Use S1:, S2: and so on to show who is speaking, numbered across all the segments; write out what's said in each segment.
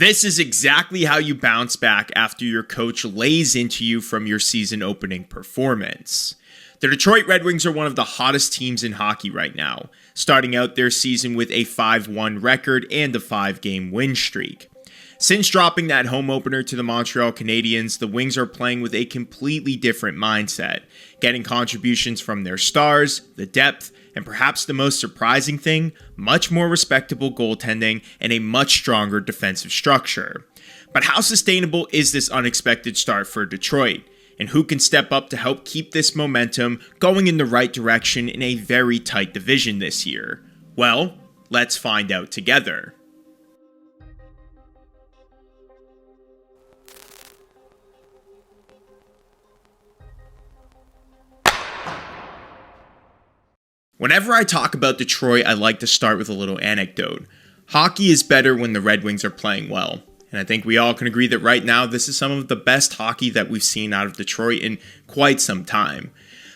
S1: This is exactly how you bounce back after your coach lays into you from your season opening performance. The Detroit Red Wings are one of the hottest teams in hockey right now, starting out their season with a 5-1 record and a 5-game win streak. Since dropping that home opener to the Montreal Canadiens, the Wings are playing with a completely different mindset, getting contributions from their stars, the depth, and perhaps the most surprising thing, much more respectable goaltending and a much stronger defensive structure. But how sustainable is this unexpected start for Detroit? And who can step up to help keep this momentum going in the right direction in a very tight division this year? Well, let's find out together. Whenever I talk about Detroit, I like to start with a little anecdote. Hockey is better when the Red Wings are playing well. And I think we all can agree that right now, this is some of the best hockey that we've seen out of Detroit in quite some time.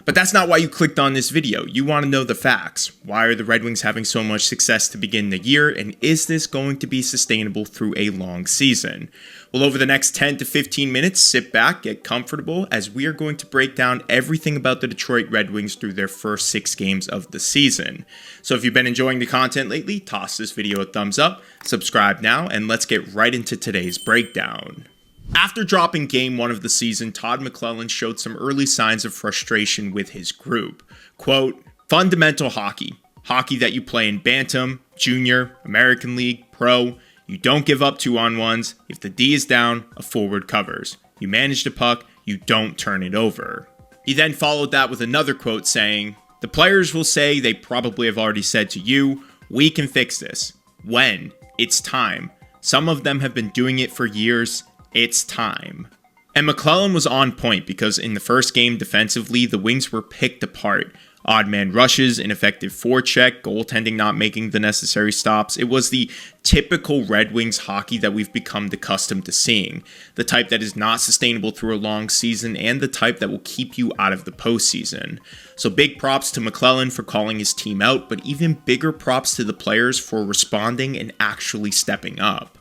S1: But that's not why you clicked on this video. You want to know the facts. Why are the Red Wings having so much success to begin the year? And is this going to be sustainable through a long season? Well, over the next 10 to 15 minutes, sit back, get comfortable, as we are going to break down everything about the Detroit Red Wings through their first 6 games of the season. So if you've been enjoying the content lately, toss this video a thumbs up, subscribe now, and let's get right into today's breakdown. After dropping Game 1 of the season, Todd McLellan showed some early signs of frustration with his group. Quote, "Fundamental hockey. Hockey that you play in Bantam, Junior, American League, Pro. You don't give up 2-on-1s. If the D is down, a forward covers. You manage the puck, you don't turn it over." He then followed that with another quote saying, "The players will say they probably have already said to you, we can fix this. When? It's time. Some of them have been doing it for years. It's time." And McLellan was on point because in the first game defensively, the Wings were picked apart. Odd man rushes, ineffective forecheck, goaltending not making the necessary stops. It was the typical Red Wings hockey that we've become accustomed to seeing. The type that is not sustainable through a long season and the type that will keep you out of the postseason. So big props to McLellan for calling his team out, but even bigger props to the players for responding and actually stepping up.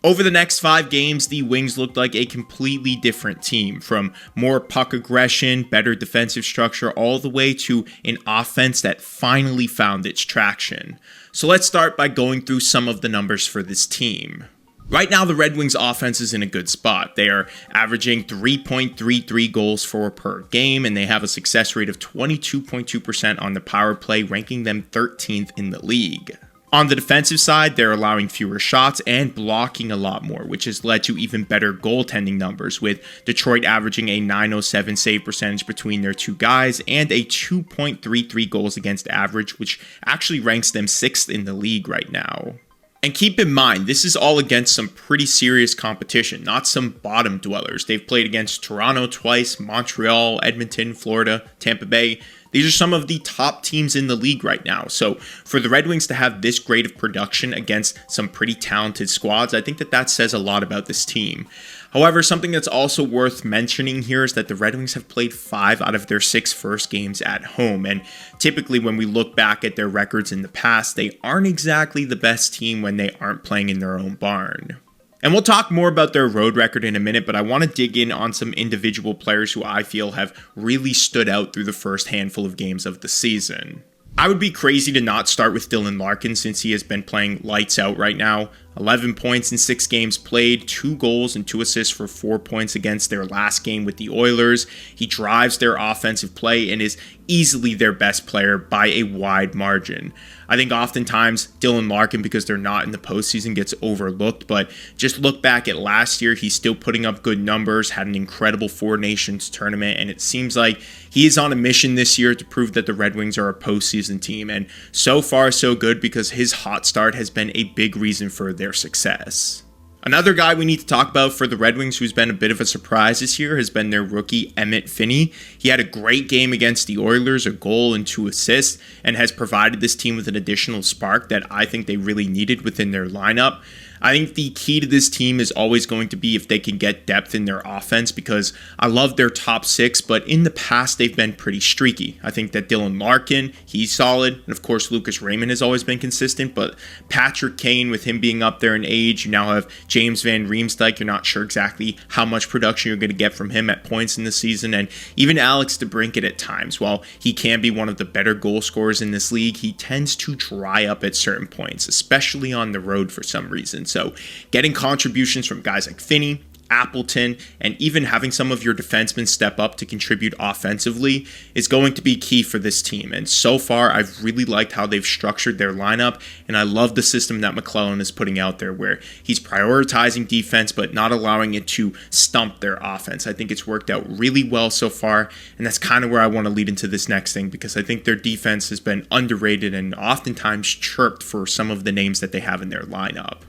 S1: Over the next 5 games, the Wings looked like a completely different team, from more puck aggression, better defensive structure, all the way to an offense that finally found its traction. So let's start by going through some of the numbers for this team. Right now, the Red Wings offense is in a good spot. They are averaging 3.33 goals for per game, and they have a success rate of 22.2% on the power play, ranking them 13th in the league. On the defensive side, they're allowing fewer shots and blocking a lot more, which has led to even better goaltending numbers, with Detroit averaging a .907 save percentage between their two guys and a 2.33 goals against average, which actually ranks them 6th in the league right now. And keep in mind, this is all against some pretty serious competition, not some bottom dwellers. They've played against Toronto twice, Montreal, Edmonton, Florida, Tampa Bay. These are some of the top teams in the league right now. So for the Red Wings to have this great of production against some pretty talented squads, I think that says a lot about this team. However, something that's also worth mentioning here is that the Red Wings have played 5 out of their 6 first games at home. And typically when we look back at their records in the past, they aren't exactly the best team when they aren't playing in their own barn. And we'll talk more about their road record in a minute, but I want to dig in on some individual players who I feel have really stood out through the first handful of games of the season. I would be crazy to not start with Dylan Larkin since he has been playing lights out right now. 11 points in 6 games played, 2 goals and 2 assists for 4 points against their last game with the Oilers. He drives their offensive play and is easily their best player by a wide margin. I think oftentimes Dylan Larkin, because they're not in the postseason, gets overlooked, but just look back at last year, he's still putting up good numbers, had an incredible 4 Nations tournament, and it seems like he is on a mission this year to prove that the Red Wings are a postseason team, and so far so good because his hot start has been a big reason for their success. Another guy we need to talk about for the Red Wings who's been a bit of a surprise this year has been their rookie, Emmett Finney. He had a great game against the Oilers, a goal and 2 assists, and has provided this team with an additional spark that I think they really needed within their lineup. I think the key to this team is always going to be if they can get depth in their offense, because I love their top six, but in the past they've been pretty streaky. I think that Dylan Larkin, he's solid, and of course Lucas Raymond has always been consistent, but Patrick Kane, with him being up there in age, you now have James Van Riemsdyk. You're not sure exactly how much production you're going to get from him at points in the season, and even Alex DeBrincat at times. While he can be one of the better goal scorers in this league, he tends to dry up at certain points, especially on the road for some reason. So getting contributions from guys like Finney, Appleton, and even having some of your defensemen step up to contribute offensively is going to be key for this team. And so far, I've really liked how they've structured their lineup, and I love the system that McClellan is putting out there, where he's prioritizing defense but not allowing it to stump their offense. I think it's worked out really well so far, and that's kind of where I want to lead into this next thing, because I think their defense has been underrated and oftentimes chirped for some of the names that they have in their lineup.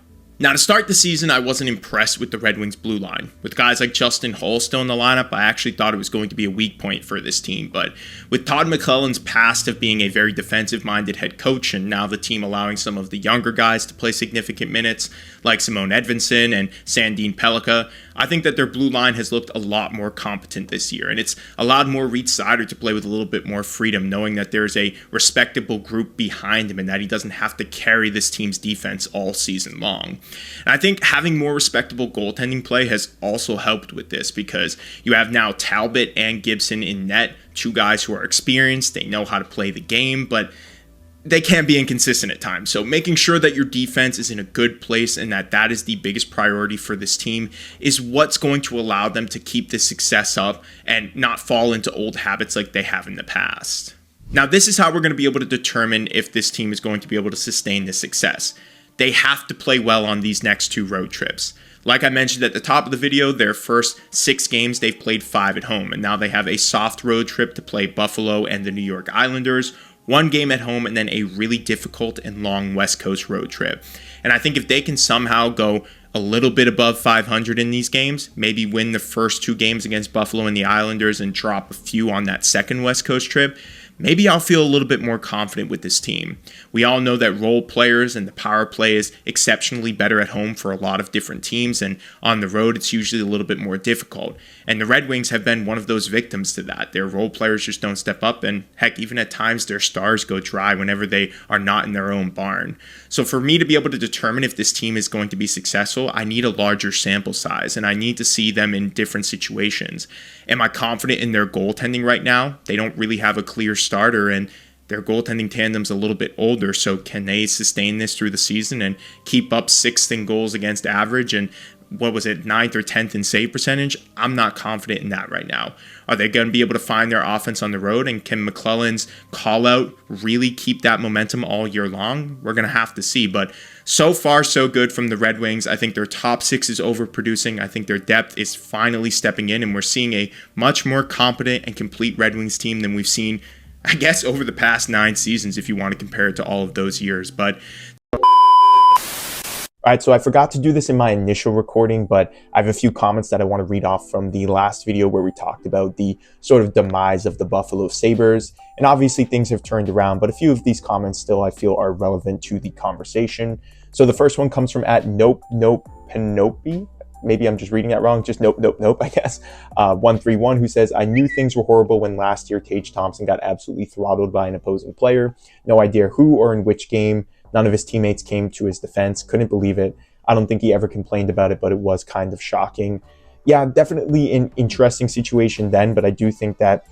S1: Now, to start the season, I wasn't impressed with the Red Wings blue line. With guys like Justin Hull still in the lineup, I actually thought it was going to be a weak point for this team. But with Todd McClellan's past of being a very defensive-minded head coach, and now the team allowing some of the younger guys to play significant minutes, like Simone Edvinsson and Sandin Pellikka, I think that their blue line has looked a lot more competent this year. And it's allowed more Reed Sider to play with a little bit more freedom, knowing that there's a respectable group behind him and that he doesn't have to carry this team's defense all season long. And I think having more respectable goaltending play has also helped with this, because you have now Talbot and Gibson in net, two guys who are experienced, they know how to play the game, but they can be inconsistent at times. So making sure that your defense is in a good place and that is the biggest priority for this team is what's going to allow them to keep this success up and not fall into old habits like they have in the past. Now, this is how we're going to be able to determine if this team is going to be able to sustain this success. They have to play well on these next two road trips. Like I mentioned at the top of the video, their first 6 games, they've played 5 at home, and now they have a soft road trip to play Buffalo and the New York Islanders, 1 game at home, and then a really difficult and long West Coast road trip. And I think if they can somehow go a little bit above 500 in these games, maybe win the first 2 games against Buffalo and the Islanders and drop a few on that second West Coast trip, maybe I'll feel a little bit more confident with this team. We all know that role players and the power play is exceptionally better at home for a lot of different teams, and on the road it's usually a little bit more difficult. And the Red Wings have been one of those victims to that. Their role players just don't step up, and heck, even at times their stars go dry whenever they are not in their own barn. So for me to be able to determine if this team is going to be successful, I need a larger sample size, and I need to see them in different situations. Am I confident in their goaltending right now? They don't really have a clear starter, and their goaltending tandem's a little bit older, so can they sustain this through the season and keep up 6th in goals against average and 9th or 10th in save percentage? I'm not confident in that right now. Are they going to be able to find their offense on the road, and can McClellan's call out really keep that momentum all year long? We're going to have to see, but so far so good from the Red Wings. I think their top 6 is overproducing. I think their depth is finally stepping in, and we're seeing a much more competent and complete Red Wings team than we've seen, I guess, over the past 9 seasons, if you want to compare it to all of those years. But
S2: all right, so I forgot to do this in my initial recording, but I have a few comments that I want to read off from the last video where we talked about the sort of demise of the Buffalo Sabres. And obviously things have turned around, but a few of these comments still I feel are relevant to the conversation. So the first one comes from @NopeNopePenope. Maybe I'm just reading that wrong. Just nope, I guess. 131, who says, I knew things were horrible when last year Tage Thompson got absolutely throttled by an opposing player. No idea who or in which game. None of his teammates came to his defense. Couldn't believe it. I don't think he ever complained about it, but it was kind of shocking. Yeah, definitely an interesting situation then, but I do think that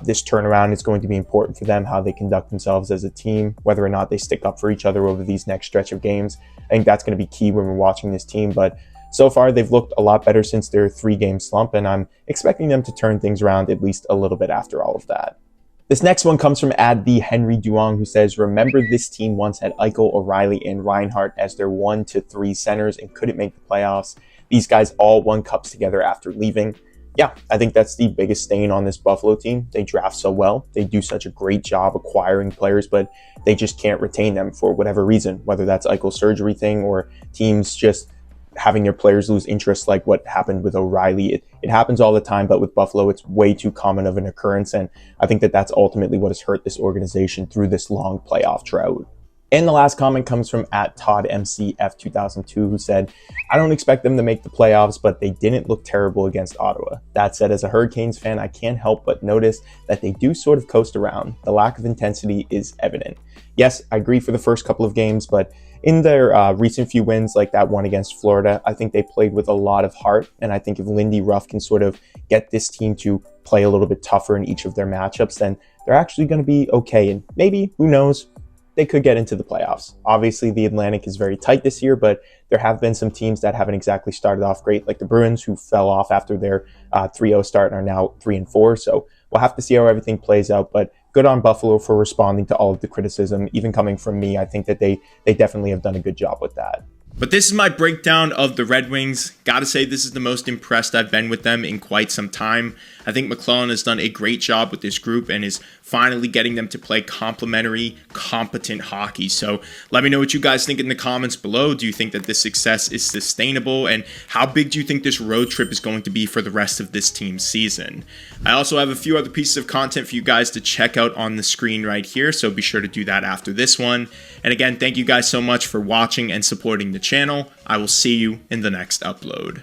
S2: this turnaround is going to be important for them, how they conduct themselves as a team, whether or not they stick up for each other over these next stretch of games. I think that's going to be key when we're watching this team, but so far they've looked a lot better since their 3-game slump, and I'm expecting them to turn things around at least a little bit after all of that. This next one comes from the Henry Duong, who says, remember this team once had Eichel, O'Reilly, and Reinhart as their 1 to 3 centers and couldn't make the playoffs. These guys all won cups together after leaving. Yeah, I think that's the biggest stain on this Buffalo team. They draft so well. They do such a great job acquiring players, but they just can't retain them for whatever reason, whether that's Eichel's surgery thing or teams just having their players lose interest like what happened with O'Reilly. It happens all the time, but with Buffalo, it's way too common of an occurrence, and I think that that's ultimately what has hurt this organization through this long playoff drought. And the last comment comes from @ToddMCF2002, who said, I don't expect them to make the playoffs, but they didn't look terrible against Ottawa. That said, as a Hurricanes fan, I can't help but notice that they do sort of coast around. The lack of intensity is evident. Yes, I agree for the first couple of games, but in their recent few wins, like that one against Florida, I think they played with a lot of heart. And I think if Lindy Ruff can sort of get this team to play a little bit tougher in each of their matchups, then they're actually going to be okay. And maybe, who knows, they could get into the playoffs. Obviously, the Atlantic is very tight this year, but there have been some teams that haven't exactly started off great, like the Bruins, who fell off after their 3-0 start and are now 3-4. So we'll have to see how everything plays out. But good on Buffalo for responding to all of the criticism, even coming from me. I think that they definitely have done a good job with that.
S1: But this is my breakdown of the Red Wings. Gotta say, this is the most impressed I've been with them in quite some time. I think McLellan has done a great job with this group and is finally getting them to play complementary, competent hockey. So let me know what you guys think in the comments below. Do you think that this success is sustainable? And how big do you think this road trip is going to be for the rest of this team's season? I also have a few other pieces of content for you guys to check out on the screen right here, so be sure to do that after this one. And again, thank you guys so much for watching and supporting the channel. I will see you in the next upload.